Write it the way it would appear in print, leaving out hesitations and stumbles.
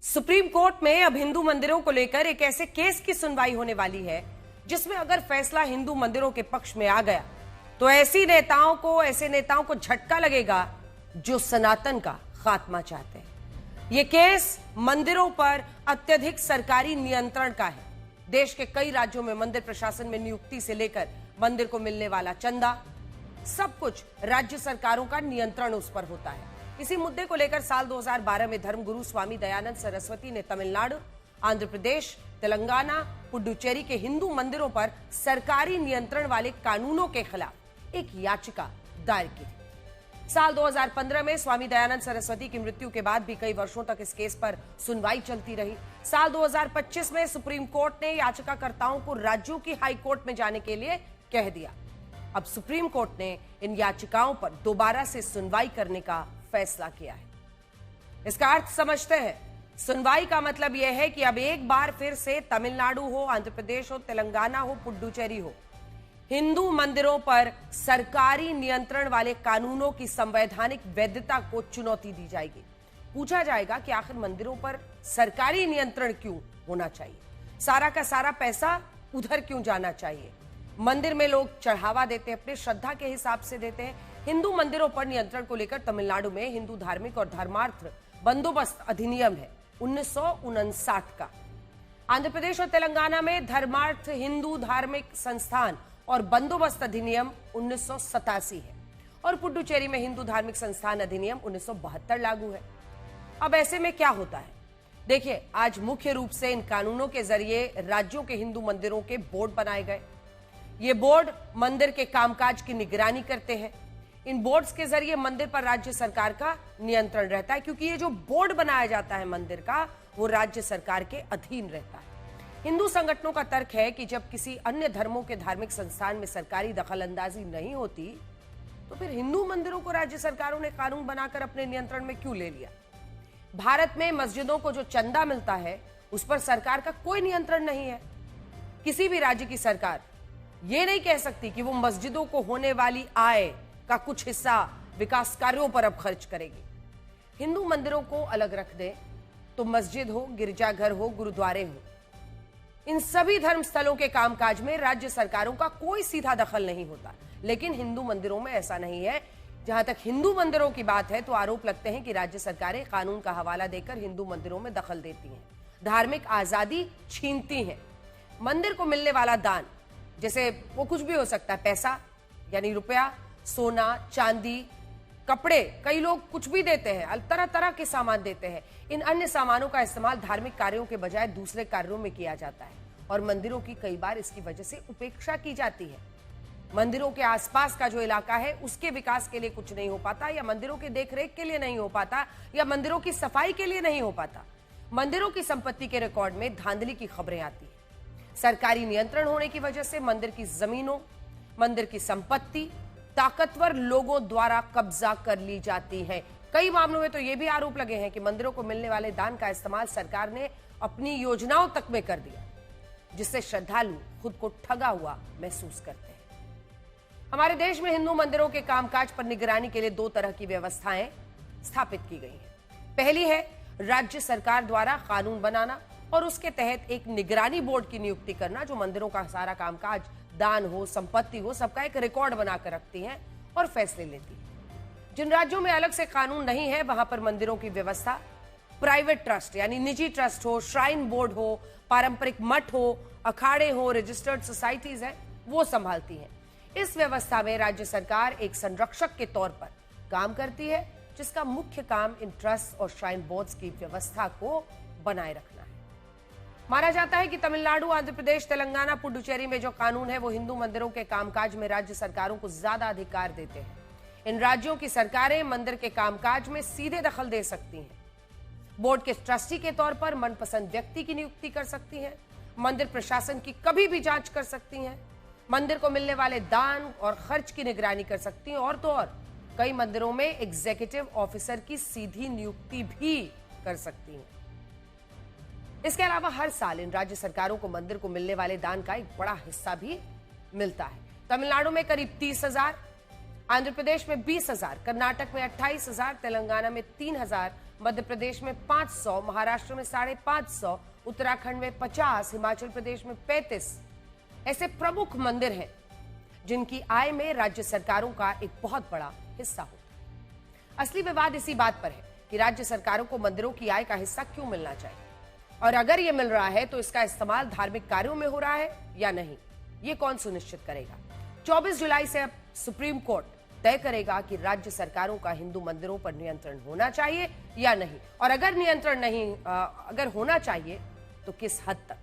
Supreme court में अब हिंदू मंदिरों को लेकर एक ऐसे केस की सुनवाई होने वाली है जिसमें अगर फैसला हिंदू मंदिरों के पक्ष में आ गया तो ऐसे नेताओं को झटका लगेगा जो सनातन का खात्मा चाहते हैं। यह केस मंदिरों पर अत्यधिक सरकारी नियंत्रण का है। देश के कई राज्यों में मंदिर प्रशासन में नियुक्ति से लेकर मंदिर को मिलने वाला चंदा, सब कुछ राज्य सरकारों का नियंत्रण उस पर होता है। इसी मुद्दे को लेकर साल 2012 में धर्मगुरु स्वामी दयानंद सरस्वती ने तमिलनाडु, आंध्र प्रदेश, तेलंगाना, पुडुचेरी के हिंदू मंदिरों पर सरकारी नियंत्रण वाले कानूनों के खिलाफ एक याचिका दायर की थी। साल 2015 में स्वामी दयानंद सरस्वती की मृत्यु के बाद भी कई वर्षों तक इस केस पर सुनवाई चलती रही। साल 2025 में सुप्रीम कोर्ट ने याचिकाकर्ताओं को राज्यों की हाई कोर्ट में जाने के लिए कह दिया। अब सुप्रीम कोर्ट ने इन याचिकाओं पर दोबारा से सुनवाई करने का फैसला किया है। इसका अर्थ समझते हैं। सुनवाई का मतलब यह है कि अब एक बार फिर से तमिलनाडु हो, आंध्र प्रदेश हो, तेलंगाना हो, पुडुचेरी हो, हिंदू मंदिरों पर सरकारी नियंत्रण वाले कानूनों की संवैधानिक वैधता को चुनौती दी जाएगी। पूछा जाएगा कि आखिर मंदिरों पर सरकारी नियंत्रण क्यों होना चाहिए, सारा का सारा पैसा उधर क्यों जाना चाहिए। मंदिर में लोग चढ़ावा देते हैं, अपने श्रद्धा के हिसाब से देते हैं। हिंदू मंदिरों पर नियंत्रण को लेकर तमिलनाडु में हिंदू धार्मिक और धर्मार्थ बंदोबस्त अधिनियम है 1959 का। आंध्र प्रदेश और तेलंगाना में धर्मार्थ हिंदू धार्मिक संस्थान और बंदोबस्त अधिनियम 1987 है और पुडुचेरी में हिंदू धार्मिक संस्थान अधिनियम 1972 लागू है। अब ऐसे में क्या होता है, देखिए, आज मुख्य रूप से इन कानूनों के जरिए राज्यों के हिंदू मंदिरों के बोर्ड बनाए गए। ये बोर्ड मंदिर के कामकाज की निगरानी करते हैं। इन बोर्ड्स के जरिए मंदिर पर राज्य सरकार का नियंत्रण रहता है, क्योंकि ये जो बोर्ड बनाया जाता है मंदिर का, वो राज्य सरकार के अधीन रहता है। हिंदू संगठनों का तर्क है कि जब किसी अन्य धर्मों के धार्मिक संस्थान में सरकारी दखलंदाजी नहीं होती तो फिर हिंदू मंदिरों को राज्य सरकारों ने कानून बनाकर अपने नियंत्रण में क्यों ले लिया। भारत में मस्जिदों को जो चंदा मिलता है उस पर सरकार का कोई नियंत्रण नहीं है। किसी भी राज्य की सरकार ये नहीं कह सकती कि वो मस्जिदों को होने वाली आय का कुछ हिस्सा विकास कार्यों पर अब खर्च करेगी। हिंदू मंदिरों को अलग रख दे तो मस्जिद हो, गिरजाघर हो, गुरुद्वारे हो, इन सभी धर्म स्थलों के कामकाज में राज्य सरकारों का कोई सीधा दखल नहीं होता। लेकिन हिंदू मंदिरों में ऐसा नहीं है। जहां तक हिंदू मंदिरों की बात है तो आरोप लगते हैं कि राज्य सरकारें कानून का हवाला देकर हिंदू मंदिरों में दखल देती हैं, धार्मिक आजादी छीनती हैं। मंदिर को मिलने वाला दान, जैसे वो कुछ भी हो सकता है, पैसा यानी रुपया, सोना, चांदी, कपड़े, कई लोग कुछ भी देते हैं, तरह तरह के सामान देते हैं। इन अन्य सामानों का इस्तेमाल धार्मिक कार्यों के बजाय दूसरे कार्यों में किया जाता है और मंदिरों की कई बार इसकी वजह से उपेक्षा की जाती है। मंदिरों के आसपास का जो इलाका है उसके विकास के लिए कुछ नहीं हो पाता, या मंदिरों के देखरेख के लिए नहीं हो पाता, या मंदिरों की सफाई के लिए नहीं हो पाता। मंदिरों की संपत्ति के रिकॉर्ड में धांधली की खबरें आती है। सरकारी नियंत्रण होने की वजह से मंदिर की जमीनों, मंदिर की संपत्ति ताकतवर लोगों द्वारा कब्जा कर ली जाती है। कई मामलों में तो यह भी आरोप लगे हैं कि मंदिरों को मिलने वाले दान का इस्तेमाल सरकार ने अपनी योजनाओं तक में कर दिया, जिससे श्रद्धालु खुद को ठगा हुआ महसूस करते हैं। हमारे देश में हिंदू मंदिरों के कामकाज पर निगरानी के लिए दो तरह की व्यवस्थाएं स्थापित की गई हैं। पहली है राज्य सरकार द्वारा कानून बनाना और उसके तहत एक निगरानी बोर्ड की नियुक्ति करना, जो मंदिरों का सारा कामकाज, दान हो, संपत्ति हो, सबका एक रिकॉर्ड बनाकर रखती है और फैसले लेती है। जिन राज्यों में अलग से कानून नहीं है वहां पर मंदिरों की व्यवस्था प्राइवेट ट्रस्ट यानी निजी ट्रस्ट हो, श्राइन बोर्ड हो, पारंपरिक मठ हो, अखाड़े हो, रजिस्टर्ड सोसाइटीज है, वो संभालती हैं। इस व्यवस्था में राज्य सरकार एक संरक्षक के तौर पर काम करती है, जिसका मुख्य काम इन ट्रस्ट और श्राइन बोर्ड्स की व्यवस्था को बनाए रखना है। माना जाता है कि तमिलनाडु, आंध्र प्रदेश, तेलंगाना, पुडुचेरी में जो कानून है वो हिंदू मंदिरों के कामकाज में राज्य सरकारों को ज्यादा अधिकार देते हैं। इन राज्यों की सरकारें मंदिर के कामकाज में सीधे दखल दे सकती हैं। बोर्ड के ट्रस्टी के तौर पर मनपसंद व्यक्ति की नियुक्ति कर सकती हैं। मंदिर प्रशासन की कभी भी जांच कर सकती हैं। मंदिर को मिलने वाले दान और खर्च की निगरानी कर सकती हैं। और तो और कई मंदिरों में एग्जीक्यूटिव ऑफिसर की सीधी नियुक्ति भी कर सकती हैं। इसके अलावा हर साल इन राज्य सरकारों को मंदिर को मिलने वाले दान का एक बड़ा हिस्सा भी मिलता है। तमिलनाडु में करीब 30,000, आंध्र प्रदेश में 20,000, कर्नाटक में 28,000, तेलंगाना में 3,000, मध्य प्रदेश में 500, महाराष्ट्र में 550, उत्तराखंड में 50, हिमाचल प्रदेश में 35 ऐसे प्रमुख मंदिर हैं जिनकी आय में राज्य सरकारों का एक बहुत बड़ा हिस्सा होता है। असली विवाद इसी बात पर है कि राज्य सरकारों को मंदिरों की आय का हिस्सा क्यों मिलना चाहिए, और अगर यह मिल रहा है तो इसका इस्तेमाल धार्मिक कार्यों में हो रहा है या नहीं, ये कौन सुनिश्चित करेगा। 24 जुलाई से अब सुप्रीम कोर्ट तय करेगा कि राज्य सरकारों का हिंदू मंदिरों पर नियंत्रण होना चाहिए या नहीं, और अगर नियंत्रण नहीं अगर होना चाहिए तो किस हद तक।